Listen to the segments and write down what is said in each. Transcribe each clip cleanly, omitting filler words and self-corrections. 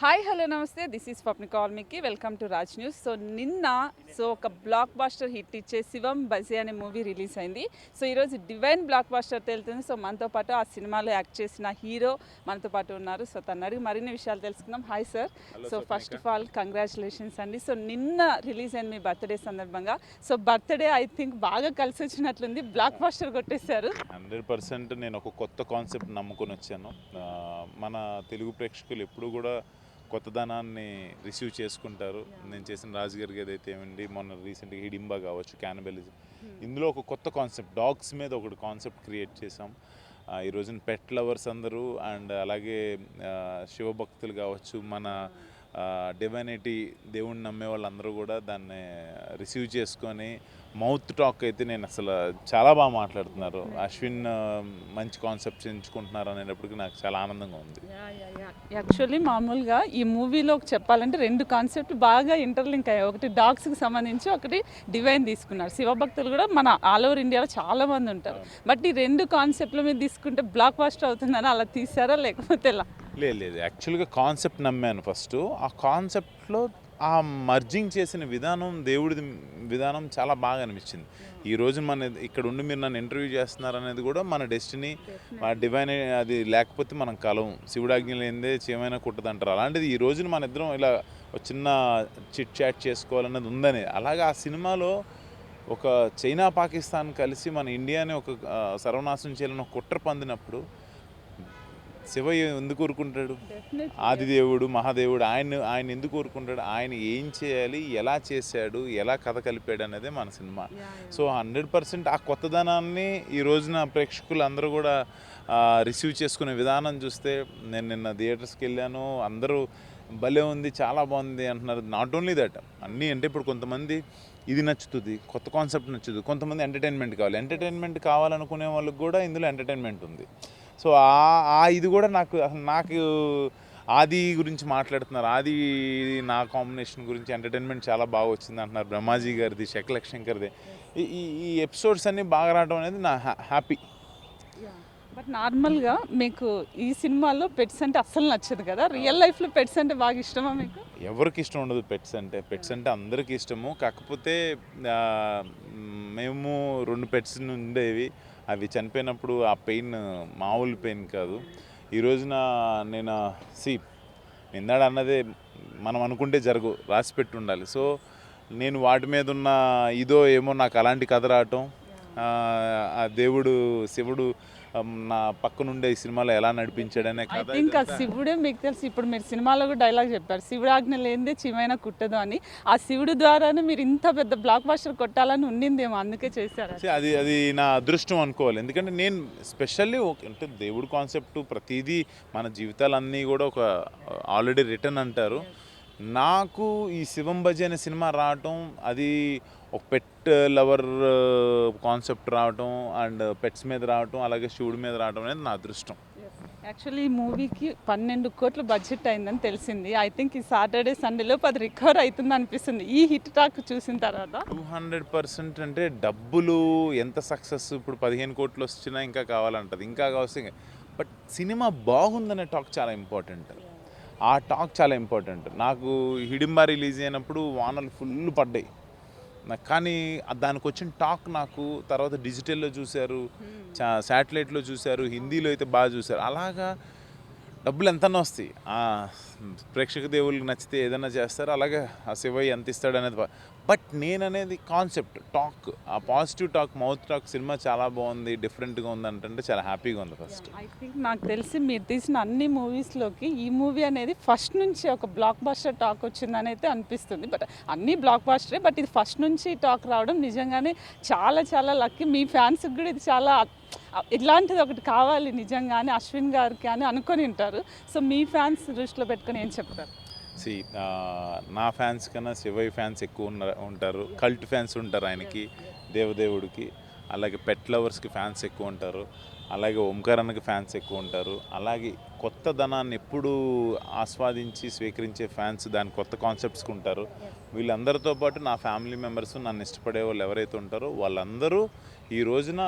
Hi hello నమస్తే this is Swapnika Valmiki welcome to Raj news. నిన్న ఒక బ్లాక్ బాస్టర్ హిట్ ఇచ్చే శివం బజే అనే మూవీ రిలీజ్ అయింది. ఈరోజు డివైన్ బ్లాక్ బాస్టర్ వెళ్తుంది. మనతో పాటు ఆ సినిమాలో యాక్ట్ చేసిన హీరో మనతో పాటు ఉన్నారు. తను అడిగి మరిన్ని విషయాలు తెలుసుకుందాం. Hi sir. First of all congratulations అండి. నిన్న రిలీజ్ అయింది మీ బర్త్డే సందర్భంగా. బర్త్డే ఐ థింక్ బాగా కలిసి వచ్చినట్లుంది, బ్లాక్ బాస్టర్ కొట్టేశారు. 100% నేను ఒక కొత్త కాన్సెప్ట్ నమ్ముకొని వచ్చాను. మన తెలుగు ప్రేక్షకులు ఎప్పుడు కూడా కొత్తదనాన్ని రిసీవ్ చేసుకుంటారు. నేను చేసిన రాజుగారి ఏదైతే ఏమండి, మొన్న రీసెంట్గా హిడింబా కావచ్చు, క్యానబలిజం, ఇందులో ఒక కొత్త కాన్సెప్ట్ డాగ్స్ మీద ఒకటి కాన్సెప్ట్ క్రియేట్ చేసాం. ఈ రోజున పెట్ లవర్స్ అందరూ అండ్ అలాగే శివభక్తులు కావచ్చు, మన డివైనిటీ దేవుణ్ణి నమ్మే వాళ్ళందరూ కూడా దాన్ని రిసీవ్ చేసుకొని మౌత్ టాక్ అయితే నేను అసలు చాలా బాగా మాట్లాడుతున్నారు. అశ్విన్ మంచి కాన్సెప్ట్స్ ఎంచుకుంటున్నారు అనేటప్పటికి నాకు చాలా ఆనందంగా ఉంది. యాక్చువల్లీ మామూలుగా ఈ మూవీలో చెప్పాలంటే రెండు కాన్సెప్ట్ బాగా ఇంటర్లింక్ అయ్యాయి. ఒకటి డాగ్స్కి సంబంధించి, ఒకటి డివైన్ తీసుకున్నారు. శివభక్తులు కూడా మన ఆల్ ఓవర్ ఇండియాలో చాలా మంది ఉంటారు. బట్ ఈ రెండు కాన్సెప్ట్ల మీద తీసుకుంటే బ్లాక్ బాస్టర్ అవుతుందని అలా తీసారా లేకపోతే ఎలా? లేదు, యాక్చువల్గా కాన్సెప్ట్ నమ్మాను ఫస్ట్. ఆ కాన్సెప్ట్లో ఆ మర్జింగ్ చేసిన విధానం, దేవుడి విధానం చాలా బాగా అనిపించింది. ఈ రోజు మన ఇక్కడ ఉండి మీరు నన్ను ఇంటర్వ్యూ చేస్తున్నారు అనేది కూడా మన డెస్టినీ, మన డివైన్. అది లేకపోతే మనం కలవం. శివుడాజ్ఞ లేనిదే చేయమైనా కుట్టదంటారు. అలాంటిది ఈ రోజున మన ఇద్దరం ఇలా ఒక చిన్న చిట్ చాట్ చేసుకోవాలన్నది ఉందని. అలాగే ఆ సినిమాలో ఒక చైనా పాకిస్తాన్ కలిసి మన ఇండియాని ఒక సర్వనాశనం చేయాలని ఒక కుట్ర పొందినప్పుడు శివ ఎందుకు ఊరుకుంటాడు? ఆదిదేవుడు, మహాదేవుడు ఆయన ఎందుకు ఊరుకుంటాడు? ఆయన ఏం చేయాలి, ఎలా చేశాడు, ఎలా కథ కలిపాడు అనేది మన సినిమా. 100% ఆ కొత్తదనాన్ని ఈ రోజున ప్రేక్షకులు అందరూ కూడా రిసీవ్ చేసుకునే విధానం చూస్తే, నేను నిన్న థియేటర్స్కి వెళ్ళాను, అందరూ భలే ఉంది, చాలా బాగుంది అంటున్నారు. నాట్ ఓన్లీ దట్, అన్నీ అంటే ఇప్పుడు కొంతమంది ఇది నచ్చుతుంది, కొత్త కాన్సెప్ట్ నచ్చుతుంది, కొంతమంది ఎంటర్టైన్మెంట్ కావాలనుకునే వాళ్ళకి కూడా ఇందులో ఎంటర్టైన్మెంట్ ఉంది. ఇది కూడా నాకు ఆది గురించి మాట్లాడుతున్నారు. ఆది నా కాంబినేషన్ గురించి ఎంటర్టైన్మెంట్ చాలా బాగా వచ్చింది అంటున్నారు. బ్రహ్మాజీ గారిది, శంకర్ది, ఈ ఎపిసోడ్స్ అన్నీ బాగా రావడం అనేది నా హ్యాపీ. బట్ నార్మల్గా మీకు ఈ సినిమాలో పెట్స్ అంటే అస్సలు నచ్చదు కదా. రియల్ లైఫ్లో పెట్స్ అంటే బాగా ఇష్టమా మీకు? ఎవరికి ఇష్టం ఉండదు పెట్స్ అంటే అందరికీ ఇష్టము. కాకపోతే మేము 2 పెట్స్ ఉండేవి. అవి చనిపోయినప్పుడు ఆ పెయిన్ మామూలు పెయిన్ కాదు. ఈ రోజున నేను నిందాడు అన్నదే మనం అనుకుంటే జరగవు, రాసి పెట్టి ఉండాలి. నేను వాటి మీద ఉన్న ఏమో నాకు అలాంటి కథ రావటం, ఆ దేవుడు శివుడు నా పక్కనుండే ఈ సినిమాలో ఎలా నడిపించాడనే కథ. ఇంకా శివుడే మీకు తెలుసు. ఇప్పుడు మీరు సినిమాలో కూడా డైలాగ్ చెప్పారు, శివుడు ఆజ్ఞ లేనిదే చీమైనా కుట్టదు అని. ఆ శివుడు ద్వారానే మీరు ఇంత పెద్ద బ్లాక్ బాస్టర్ కొట్టాలని ఉండిందేమో, అందుకే చేశారు. అది నా అదృష్టం అనుకోవాలి. ఎందుకంటే నేను స్పెషల్లీ అంటే దేవుడు కాన్సెప్ట్ ప్రతిదీ మన జీవితాలన్నీ కూడా ఒక ఆల్రెడీ రిటర్న్ అంటారు. నాకు ఈ శివం బజే అనే సినిమా రావటం, అది ఒక పెట్ లవర్ కాన్సెప్ట్ రావటం అండ్ పెట్స్ మీద రావటం, అలాగే శివుడి మీద రావటం అనేది నా అదృష్టం. యాక్చువల్లీ ఈ మూవీకి 12 కోట్ల బడ్జెట్ అయిందని తెలిసింది. ఐ థింక్ ఈ సాటర్డే సండేలో 10 రికవర్ అవుతుంది అనిపిస్తుంది ఈ హిట్ టాక్ చూసిన తర్వాత. 200% అంటే డబ్బులు ఎంత సక్సెస్, ఇప్పుడు 15 కోట్లు వచ్చినా ఇంకా కావాలంటది, ఇంకా కావాల్సి. బట్ సినిమా బాగుందనే టాక్ చాలా ఇంపార్టెంట్. ఆ టాక్ చాలా ఇంపార్టెంట్. నాకు హిడింబా రిలీజ్ అయినప్పుడు వానలు ఫుల్ పడ్డాయి, కానీ దానికి వచ్చిన టాక్ నాకు తర్వాత డిజిటల్లో చూశారు, శాటిలైట్లో చూశారు, హిందీలో అయితే బాగా చూశారు. అలాగా డబ్బులు ఎంతన్నా వస్తాయి, ప్రేక్షక దేవుళ్ళకి నచ్చితే ఏదైనా చేస్తారు. అలాగే ఆ శివయ్య ఎంత ఇస్తాడు అనేది. బట్ నేననేది కాన్సెప్ట్ టాక్, ఆ positive talk, mouth talk. Cinema చాలా బాగుంది, డిఫరెంట్గా ఉంది అంటే చాలా హ్యాపీగా ఉంది. ఫస్ట్ ఐ థింక్ నాకు తెలిసి మీరు తీసిన అన్ని మూవీస్లోకి ఈ మూవీ అనేది ఫస్ట్ నుంచి ఒక బ్లాక్ బాస్టర్ టాక్ వచ్చిందని అయితే అనిపిస్తుంది. బట్ అన్నీ బ్లాక్ బాస్టరే, బట్ ఇది ఫస్ట్ నుంచి టాక్ రావడం నిజంగానే చాలా చాలా లక్కీ. మీ ఫ్యాన్స్కి కూడా ఇది చాలా ఇట్లాంటిది ఒకటి కావాలి నిజంగానే అశ్విన్ గారికి అని అనుకొని ఉంటారు. మీ ఫ్యాన్స్ దృష్టిలో పెట్టుకొని ఏం చెప్తారు? నా ఫ్యాన్స్ కన్నా శివయ్య ఫ్యాన్స్ ఎక్కువ ఉంటారు. కల్ట్ ఫ్యాన్స్ ఉంటారు ఆయనకి, దేవదేవుడికి. అలాగే పెట్ లవర్స్కి ఫ్యాన్స్ ఎక్కువ ఉంటారు. అలాగే ఓంకారానికి ఫ్యాన్స్ ఎక్కువ ఉంటారు. అలాగే కొత్త ధనాన్ని ఎప్పుడూ ఆస్వాదించి స్వీకరించే ఫ్యాన్స్ దాని కొత్త కాన్సెప్ట్స్కి ఉంటారు. వీళ్ళందరితో పాటు నా ఫ్యామిలీ మెంబర్స్, నన్ను ఇష్టపడే వాళ్ళు ఎవరైతే ఉంటారో వాళ్ళందరూ ఈ రోజున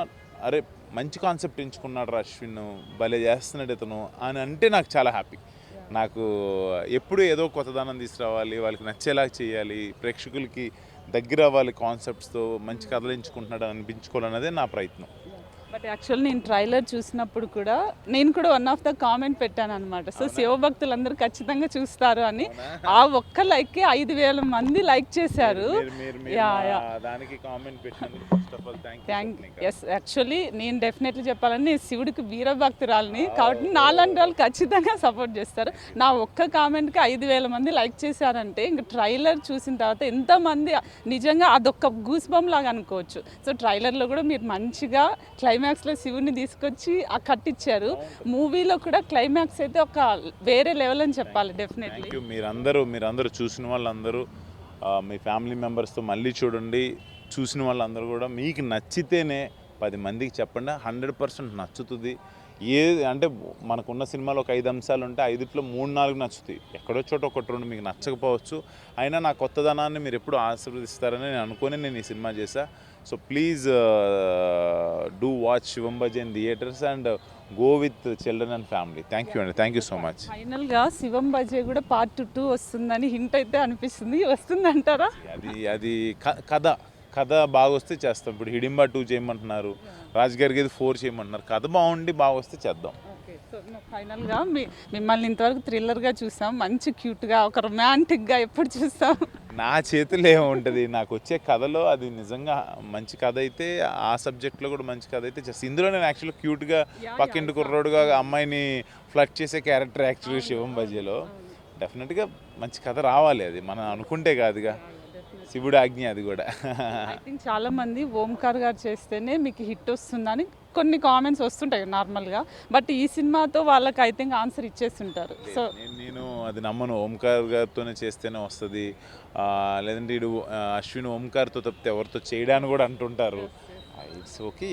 అరే మంచి కాన్సెప్ట్ ఎంచుకున్నాడు అశ్విన్, భలే చేస్తున్నాడు ఇతను అని అంటే నాకు చాలా హ్యాపీ. నాకు ఎప్పుడు ఏదో కొత్తదనం తీసుకురావాలి, వాళ్ళకి నచ్చేలా చేయాలి, ప్రేక్షకులకి దగ్గర అవ్వాలి, కాన్సెప్ట్స్తో మంచి కథలు ఎంచుకుంటున్నాడు అనిపించుకోవాలన్నదే నా ప్రయత్నం. బట్ యాక్చువల్ నేను ట్రైలర్ చూసినప్పుడు కూడా నేను కూడా వన్ ఆఫ్ ద కామెంట్ పెట్టాను అనమాట. సో శివభక్తులందరూ ఖచ్చితంగా చూస్తారు అని. ఆ ఒక్క లైక్కి 5,000 మంది లైక్ చేశారు. దానికి కామెంట్ పెట్టినందుకు first of all thank you. Yes, actually నేను డెఫినెట్లీ చెప్పాలని శివుడికి వీరభక్తురాలని కాబట్టి నాలాంటి వాళ్ళు ఖచ్చితంగా సపోర్ట్ చేస్తారు. నా ఒక్క కామెంట్కి 5,000 మంది లైక్ చేశారంటే ఇంకా ట్రైలర్ చూసిన తర్వాత ఎంతమంది నిజంగా అదొక గూస్ బంప్ లాగా అనుకోవచ్చు. సో ట్రైలర్లో కూడా మీరు మంచిగా క్లైమాక్స్లో శివుడిని తీసుకొచ్చి ఆ కట్టించారు. మూవీలో కూడా క్లైమాక్స్ అయితే ఒక వేరే లెవెల్ అని చెప్పాలి డెఫినెట్లీ. Thank you. మీరందరూ చూసిన వాళ్ళందరూ మీ ఫ్యామిలీ మెంబర్స్తో మళ్ళీ చూడండి. చూసిన వాళ్ళందరూ కూడా మీకు నచ్చితేనే 10 మందికి చెప్పండి. 100% నచ్చుతుంది. అంటే మనకున్న సినిమాలో ఒక 5 అంశాలు ఉంటే 5లో 3-4 నచ్చుతాయి. ఎక్కడో చోట 1-2 మీకు నచ్చకపోవచ్చు. అయినా నా కొత్తదనాన్ని మీరు ఎప్పుడు ఆశీర్వదిస్తారని నేను అనుకొని నేను ఈ సినిమా చేశా. So please do watch Shivam Bhaje in theatres and go with children and family. Thank you అండి. Thank you so much. ఫైనల్గా శివం బజే కూడా పార్ట్ 2 వస్తుందని హింట్ అయితే అనిపిస్తుంది. వస్తుందంటారా? అది కథ బాగా వస్తే చేస్తాం. ఇప్పుడు హిడింబా 2 చేయమంటున్నారు, రాజ్ గారికి 4 చేయమంటున్నారు. కథ బాగుండి బాగా వస్తే చేద్దాం. ఓకే, సో ఫైనల్గా మిమ్మల్ని ఇంతవరకు థ్రిల్లర్గా చూసాం, మంచి క్యూట్గా, ఒక రొమాంటిక్గా ఎప్పుడు చూస్తాం. నా చేతిలో ఏముంటుంది, నాకు వచ్చే కథలో అది నిజంగా మంచి కథ అయితే, ఆ సబ్జెక్ట్లో కూడా మంచి కథ అయితే చేస్తాను. ఇందులో నేను యాక్చువల్గా క్యూట్గా పక్కింటి కుర్రోడుగా అమ్మాయిని ఫ్లర్ట్ చేసే క్యారెక్టర్ యాక్చువల్గా శివం బజేలో. డెఫినెట్గా మంచి కథ రావాలి. అది మనం అనుకుంటే కాదుగా, శివుడు ఆజ్ఞ అది కూడా. ఐ థింక్ చాలా మంది ఓంకార్ గారు చేస్తేనే మీకు హిట్ వస్తుందని కొన్ని కామెంట్స్ వస్తుంటాయి నార్మల్గా. బట్ ఈ సినిమాతో వాళ్ళకి ఐ థింక్ ఆన్సర్ ఇచ్చేస్తుంటారు. సో నేను అది నమ్మను. ఓంకార్ గారితోనే చేస్తేనే వస్తుంది, లేదంటే ఇడు అశ్విన్ ఓంకార్తో తప్పితే ఎవరితో చేయడానికి కూడా అంటుంటారు. ఇట్స్ ఓకే,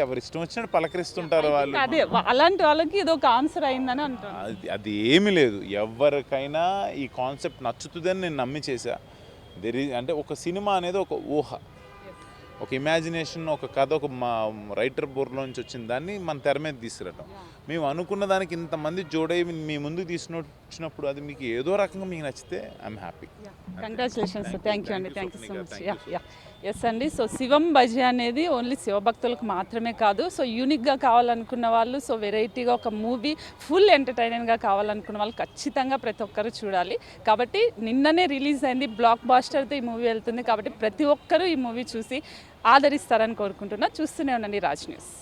ఎవరి ఇష్టం వచ్చినట్టు పలకరిస్తుంటారు వాళ్ళు. అదే అలాంటి వాళ్ళకి ఇది ఒక ఆన్సర్ అయిందని అంటారు. అది ఏమీ లేదు. ఎవరికైనా ఈ కాన్సెప్ట్ నచ్చుతుందని నేను నమ్మి చేశా. అంటే ఒక సినిమా అనేది ఒక ఊహ, ఒక ఇమాజినేషన్, ఒక కథ, ఒక మా రైటర్ బోర్లోంచి వచ్చిన దాన్ని మన తెర మీద తీసుకురావటం. మేము అనుకున్న దానికి ఇంతమంది జోడై మీ ముందుకు వచ్చినప్పుడు అది మీకు ఏదో రకంగా మీకు నచ్చితే I'm happy. Congratulations, thank you అండి, thank you so much. Yes అండి, సో శివం బజే అనేది ఓన్లీ శివభక్తులకు మాత్రమే కాదు, సో యూనిక్గా కావాలనుకున్న వాళ్ళు, సో వెరైటీగా ఒక మూవీ ఫుల్ ఎంటర్టైనింగ్గా కావాలనుకున్న వాళ్ళు ఖచ్చితంగా ప్రతి ఒక్కరు చూడాలి. కాబట్టి నిన్ననే రిలీజ్ అయింది, బ్లాక్ బాస్టర్తో ఈ మూవీ వెళ్తుంది. కాబట్టి ప్రతి ఒక్కరూ ఈ మూవీ చూసి ఆదరిస్తారని కోరుకుంటున్నా. చూస్తూనే ఉండండి రాజ్ న్యూస్.